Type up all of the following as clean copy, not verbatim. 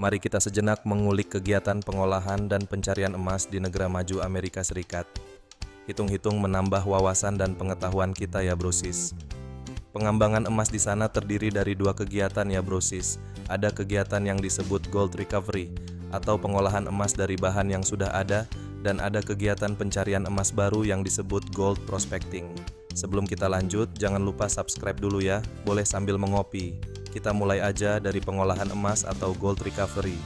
Mari kita sejenak mengulik kegiatan pengolahan dan pencarian emas di negara maju Amerika Serikat. Hitung-hitung menambah wawasan dan pengetahuan kita ya brosis. Pengambangan emas di sana terdiri dari dua kegiatan ya brosis. Ada kegiatan yang disebut gold recovery atau pengolahan emas dari bahan yang sudah ada, dan ada kegiatan pencarian emas baru yang disebut gold prospecting. Sebelum kita lanjut, jangan lupa subscribe dulu ya, boleh sambil mengopi. Kita mulai aja dari pengolahan emas atau gold recovery.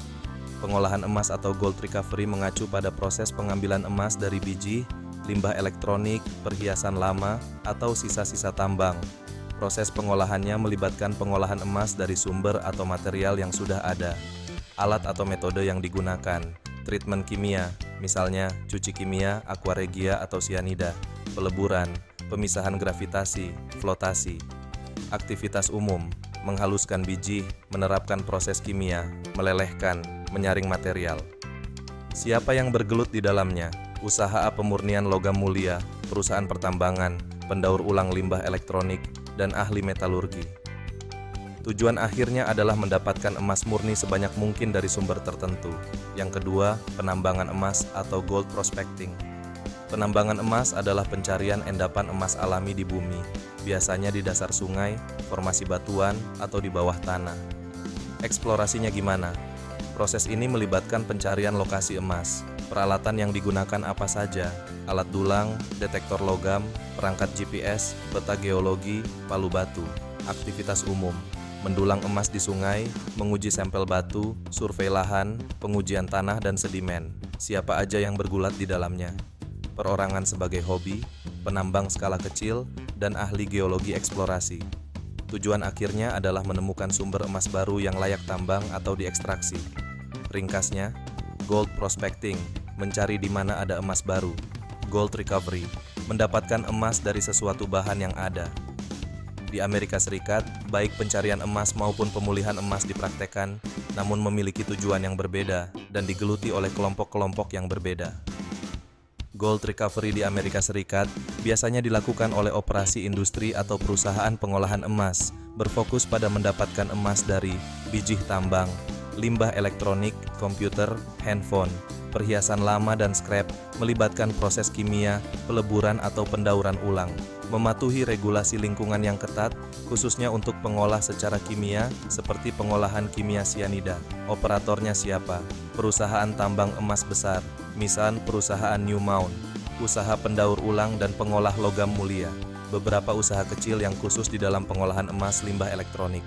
Pengolahan emas atau gold recovery mengacu pada proses pengambilan emas dari biji, limbah elektronik, perhiasan lama, atau sisa-sisa tambang. Proses pengolahannya melibatkan pengolahan emas dari sumber atau material yang sudah ada. Alat atau metode yang digunakan, treatment kimia, misalnya cuci kimia, aquaregia atau sianida, peleburan, pemisahan gravitasi, flotasi. Aktivitas umum, menghaluskan biji, menerapkan proses kimia, melelehkan, menyaring material. Siapa yang bergelut di dalamnya? Usaha pemurnian logam mulia, perusahaan pertambangan, pendaur ulang limbah elektronik, dan ahli metalurgi. Tujuan akhirnya adalah mendapatkan emas murni sebanyak mungkin dari sumber tertentu. Yang kedua, penambangan emas atau gold prospecting. Penambangan emas adalah pencarian endapan emas alami di bumi, biasanya di dasar sungai, formasi batuan, atau di bawah tanah. Eksplorasinya gimana? Proses ini melibatkan pencarian lokasi emas. Peralatan yang digunakan apa saja? Alat dulang, detektor logam, perangkat GPS, peta geologi, palu batu. Aktivitas umum, mendulang emas di sungai, menguji sampel batu, survei lahan, pengujian tanah dan sedimen. Siapa aja yang bergulat di dalamnya? Perorangan sebagai hobi, penambang skala kecil, dan ahli geologi eksplorasi. Tujuan akhirnya adalah menemukan sumber emas baru yang layak tambang atau diekstraksi. Ringkasnya, gold prospecting, mencari di mana ada emas baru. Gold recovery, mendapatkan emas dari sesuatu bahan yang ada. Di Amerika Serikat, baik pencarian emas maupun pemulihan emas dipraktekkan, namun memiliki tujuan yang berbeda dan digeluti oleh kelompok-kelompok yang berbeda. Gold recovery di Amerika Serikat biasanya dilakukan oleh operasi industri atau perusahaan pengolahan emas, berfokus pada mendapatkan emas dari biji tambang, limbah elektronik, komputer, handphone, perhiasan lama dan scrap, melibatkan proses kimia, peleburan atau pendauran ulang, mematuhi regulasi lingkungan yang ketat, khususnya untuk pengolah secara kimia, seperti pengolahan kimia sianida. Operatornya siapa? Perusahaan tambang emas besar, misal perusahaan Newmont, usaha pendaur ulang dan pengolah logam mulia, beberapa usaha kecil yang khusus di dalam pengolahan emas limbah elektronik.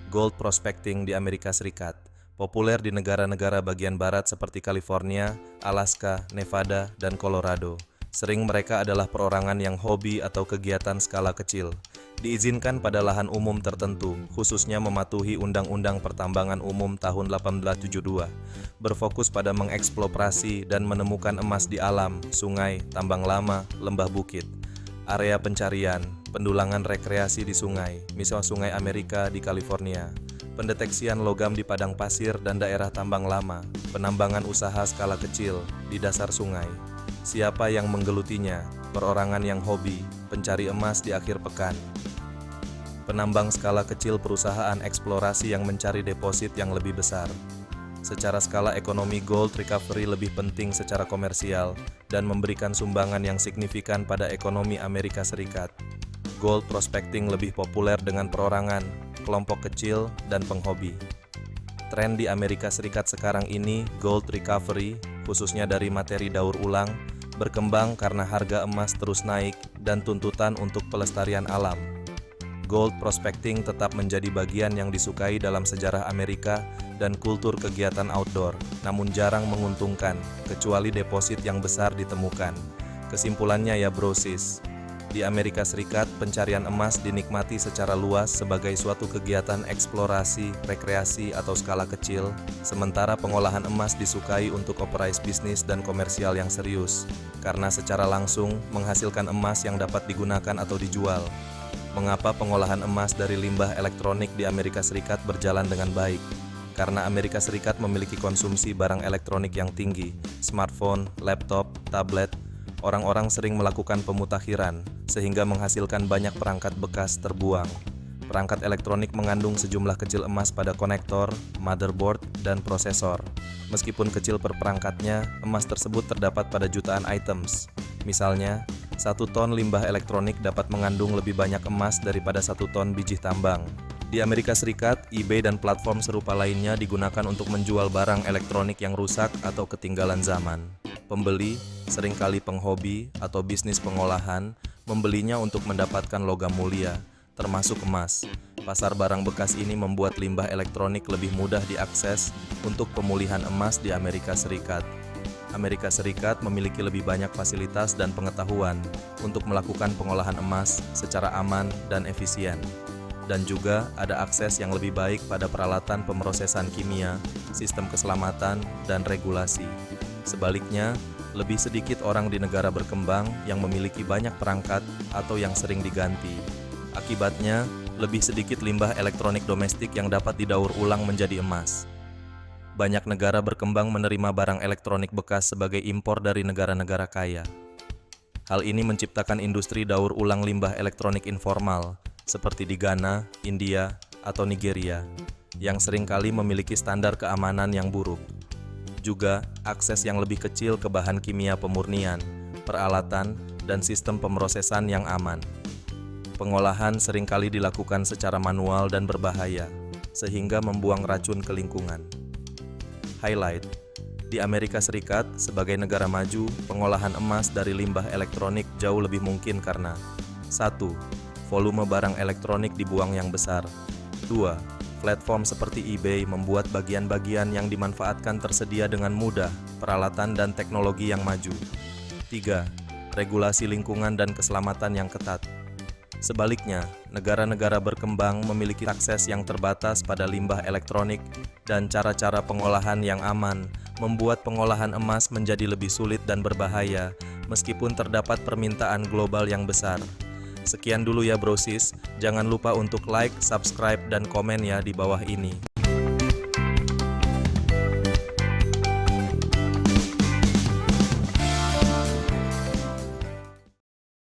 Gold prospecting di Amerika Serikat populer di negara-negara bagian barat seperti California, Alaska, Nevada, dan Colorado. Sering mereka adalah perorangan yang hobi atau kegiatan skala kecil. Diizinkan pada lahan umum tertentu, khususnya mematuhi Undang-Undang Pertambangan Umum tahun 1872. Berfokus pada mengeksplorasi dan menemukan emas di alam, sungai, tambang lama, lembah bukit. Area pencarian, pendulangan rekreasi di sungai, misal Sungai Amerika di California. Pendeteksian logam di padang pasir dan daerah tambang lama, penambangan usaha skala kecil di dasar sungai. Siapa yang menggelutinya? Perorangan yang hobi, pencari emas di akhir pekan. Penambang skala kecil perusahaan eksplorasi yang mencari deposit yang lebih besar. Secara skala ekonomi, gold recovery lebih penting secara komersial dan memberikan sumbangan yang signifikan pada ekonomi Amerika Serikat. Gold prospecting lebih populer dengan perorangan, kelompok kecil, dan penghobi. Tren di Amerika Serikat sekarang ini, gold recovery, khususnya dari materi daur ulang, berkembang karena harga emas terus naik dan tuntutan untuk pelestarian alam. Gold prospecting tetap menjadi bagian yang disukai dalam sejarah Amerika dan kultur kegiatan outdoor, namun jarang menguntungkan, kecuali deposit yang besar ditemukan. Kesimpulannya ya brosis, di Amerika Serikat, pencarian emas dinikmati secara luas sebagai suatu kegiatan eksplorasi, rekreasi, atau skala kecil, sementara pengolahan emas disukai untuk operasi bisnis dan komersial yang serius, karena secara langsung menghasilkan emas yang dapat digunakan atau dijual. Mengapa pengolahan emas dari limbah elektronik di Amerika Serikat berjalan dengan baik? Karena Amerika Serikat memiliki konsumsi barang elektronik yang tinggi, smartphone, laptop, tablet. Orang-orang sering melakukan pemutakhiran, sehingga menghasilkan banyak perangkat bekas terbuang. Perangkat elektronik mengandung sejumlah kecil emas pada konektor, motherboard, dan prosesor. Meskipun kecil per perangkatnya, emas tersebut terdapat pada jutaan items. Misalnya, 1 ton limbah elektronik dapat mengandung lebih banyak emas daripada 1 ton biji tambang. Di Amerika Serikat, eBay dan platform serupa lainnya digunakan untuk menjual barang elektronik yang rusak atau ketinggalan zaman. Pembeli, seringkali penghobi atau bisnis pengolahan, membelinya untuk mendapatkan logam mulia, termasuk emas. Pasar barang bekas ini membuat limbah elektronik lebih mudah diakses untuk pemulihan emas di Amerika Serikat. Amerika Serikat memiliki lebih banyak fasilitas dan pengetahuan untuk melakukan pengolahan emas secara aman dan efisien. Dan juga ada akses yang lebih baik pada peralatan pemrosesan kimia, sistem keselamatan, dan regulasi. Sebaliknya, lebih sedikit orang di negara berkembang yang memiliki banyak perangkat atau yang sering diganti. Akibatnya, lebih sedikit limbah elektronik domestik yang dapat didaur ulang menjadi emas. Banyak negara berkembang menerima barang elektronik bekas sebagai impor dari negara-negara kaya. Hal ini menciptakan industri daur ulang limbah elektronik informal, seperti di Ghana, India, atau Nigeria, yang seringkali memiliki standar keamanan yang buruk. Juga, akses yang lebih kecil ke bahan kimia pemurnian, peralatan, dan sistem pemrosesan yang aman. Pengolahan seringkali dilakukan secara manual dan berbahaya, sehingga membuang racun ke lingkungan. Highlight: di Amerika Serikat, sebagai negara maju, pengolahan emas dari limbah elektronik jauh lebih mungkin karena 1. Volume barang elektronik dibuang yang besar. 2. Platform seperti eBay membuat bagian-bagian yang dimanfaatkan tersedia dengan mudah, peralatan dan teknologi yang maju. 3. Regulasi lingkungan dan keselamatan yang ketat. Sebaliknya, negara-negara berkembang memiliki akses yang terbatas pada limbah elektronik dan cara-cara pengolahan yang aman, membuat pengolahan emas menjadi lebih sulit dan berbahaya, meskipun terdapat permintaan global yang besar. Sekian dulu ya brosis, jangan lupa untuk like, subscribe, dan komen ya di bawah ini.